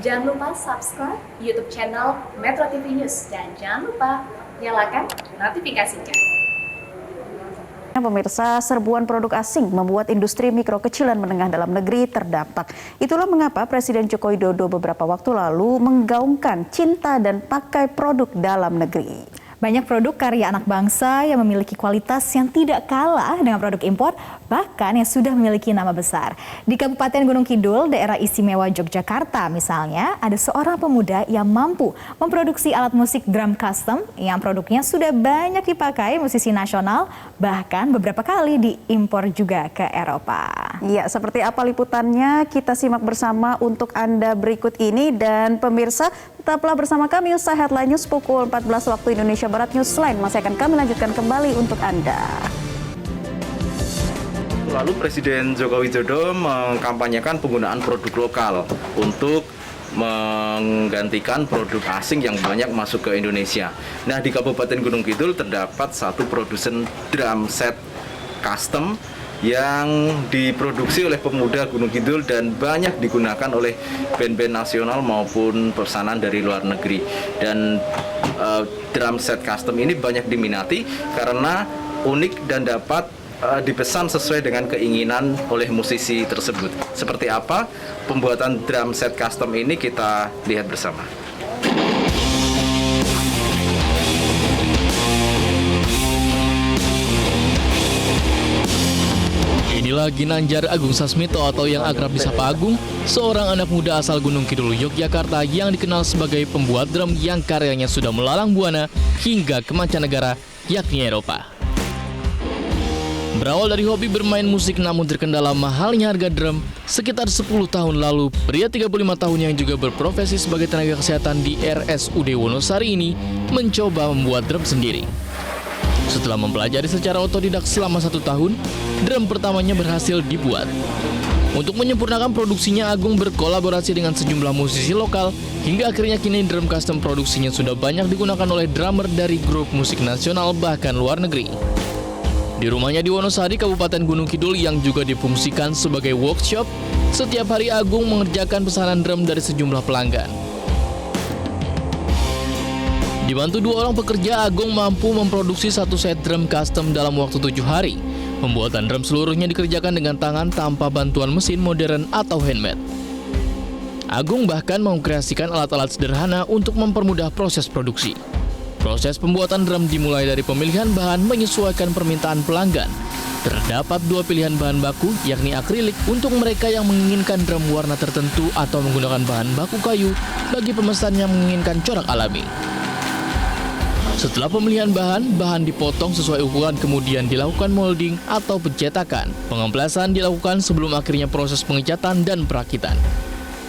Jangan lupa subscribe YouTube channel Metro TV News dan jangan lupa nyalakan notifikasinya. Pemirsa, serbuan produk asing membuat industri mikro kecil dan menengah dalam negeri terdampak. Itulah mengapa Presiden Joko Widodo beberapa waktu lalu menggaungkan cinta dan pakai produk dalam negeri. Banyak produk karya anak bangsa yang memiliki kualitas yang tidak kalah dengan produk impor, bahkan yang sudah memiliki nama besar. Di Kabupaten Gunung Kidul, daerah istimewa Yogyakarta misalnya, ada seorang pemuda yang mampu memproduksi alat musik drum custom yang produknya sudah banyak dipakai musisi nasional, bahkan beberapa kali diimpor juga ke Eropa. Ya, seperti apa liputannya kita simak bersama untuk Anda berikut ini, dan pemirsa tetaplah bersama kami. Usai Headline News pukul 14 waktu Indonesia Barat, Newsline masih akan kami lanjutkan kembali untuk Anda. Lalu Presiden Joko Widodo mengkampanyekan penggunaan produk lokal untuk menggantikan produk asing yang banyak masuk ke Indonesia. Nah, di Kabupaten Gunung Kidul terdapat satu produsen drum set custom yang diproduksi oleh pemuda Gunung Kidul dan banyak digunakan oleh band-band nasional maupun pesanan dari luar negeri. Dan drum set custom ini banyak diminati karena unik dan dapat dipesan sesuai dengan keinginan oleh musisi tersebut. Seperti apa pembuatan drum set custom ini, kita lihat bersama. Inilah Ginanjar Agung Sasmito atau yang akrab disapa Agung, seorang anak muda asal Gunung Kidul, Yogyakarta yang dikenal sebagai pembuat drum yang karyanya sudah melalang buana hingga ke mancanegara, yakni Eropa. Berawal dari hobi bermain musik namun terkendala mahalnya harga drum, sekitar 10 tahun lalu, pria 35 tahun yang juga berprofesi sebagai tenaga kesehatan di RSUD Wonosari ini mencoba membuat drum sendiri. Setelah mempelajari secara otodidak selama 1 tahun, drum pertamanya berhasil dibuat. Untuk menyempurnakan produksinya, Agung berkolaborasi dengan sejumlah musisi lokal, hingga akhirnya kini drum custom produksinya sudah banyak digunakan oleh drummer dari grup musik nasional bahkan luar negeri. Di rumahnya di Wonosari, Kabupaten Gunung Kidul yang juga difungsikan sebagai workshop, setiap hari Agung mengerjakan pesanan drum dari sejumlah pelanggan. Dibantu 2 orang pekerja, Agung mampu memproduksi 1 set drum custom dalam waktu 7 hari. Pembuatan drum seluruhnya dikerjakan dengan tangan tanpa bantuan mesin modern atau handmade. Agung bahkan mengkreasikan alat-alat sederhana untuk mempermudah proses produksi. Proses pembuatan drum dimulai dari pemilihan bahan menyesuaikan permintaan pelanggan. Terdapat 2 pilihan bahan baku, yakni akrilik untuk mereka yang menginginkan drum warna tertentu atau menggunakan bahan baku kayu bagi pemesan yang menginginkan corak alami. Setelah pemilihan bahan dipotong sesuai ukuran, kemudian dilakukan molding atau pencetakan. Pengemplasan dilakukan sebelum akhirnya proses pengecatan dan perakitan.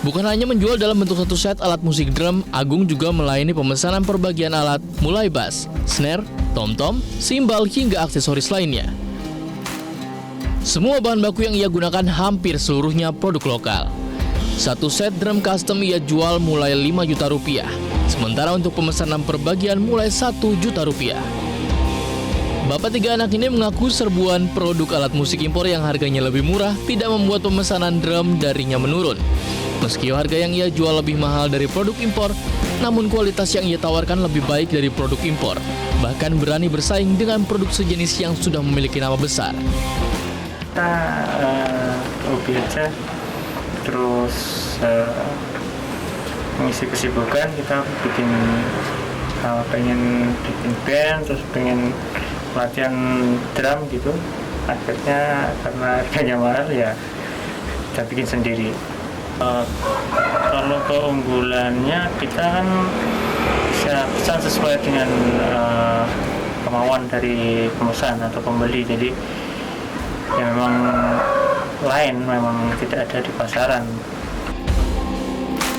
Bukan hanya menjual dalam bentuk 1 set alat musik drum, Agung juga melayani pemesanan perbagian alat, mulai bass, snare, tom-tom, simbal, hingga aksesoris lainnya. Semua bahan baku yang ia gunakan hampir seluruhnya produk lokal. 1 set drum custom ia jual mulai 5 juta rupiah. Sementara untuk pemesanan perbagian mulai 1 juta rupiah. Bapak 3 anak ini mengaku serbuan produk alat musik impor yang harganya lebih murah tidak membuat pemesanan drum darinya menurun. Meski harga yang ia jual lebih mahal dari produk impor, namun kualitas yang ia tawarkan lebih baik dari produk impor. Bahkan berani bersaing dengan produk sejenis yang sudah memiliki nama besar. Kita hobi aja, terus mengisi kesibukan, kita pengen bikin band, terus pengen latihan drum gitu. Akhirnya karena harganya mahal ya kita bikin sendiri. Kalau keunggulannya kita kan bisa pesan sesuai dengan kemauan dari pemesan atau pembeli, jadi ya memang tidak ada di pasaran.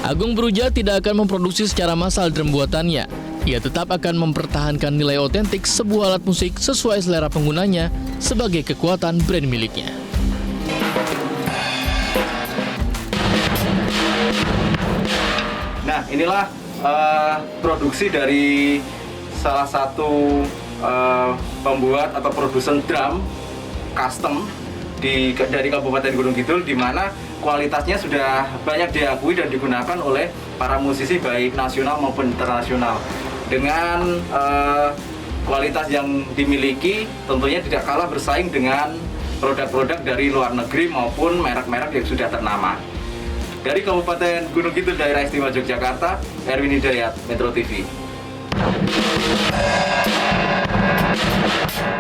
Agung berujar tidak akan memproduksi secara massal drum buatannya. Ia tetap akan mempertahankan nilai otentik sebuah alat musik sesuai selera penggunanya sebagai kekuatan brand miliknya. Nah, inilah produksi dari salah satu pembuat atau produsen drum custom dari Kabupaten Gunung Kidul, di mana kualitasnya sudah banyak diakui dan digunakan oleh para musisi baik nasional maupun internasional. Dengan kualitas yang dimiliki tentunya tidak kalah bersaing dengan produk-produk dari luar negeri maupun merek-merek yang sudah ternama. Dari Kabupaten Gunung Kidul, Daerah Istimewa Yogyakarta, Erwin Hidayat, Metro TV.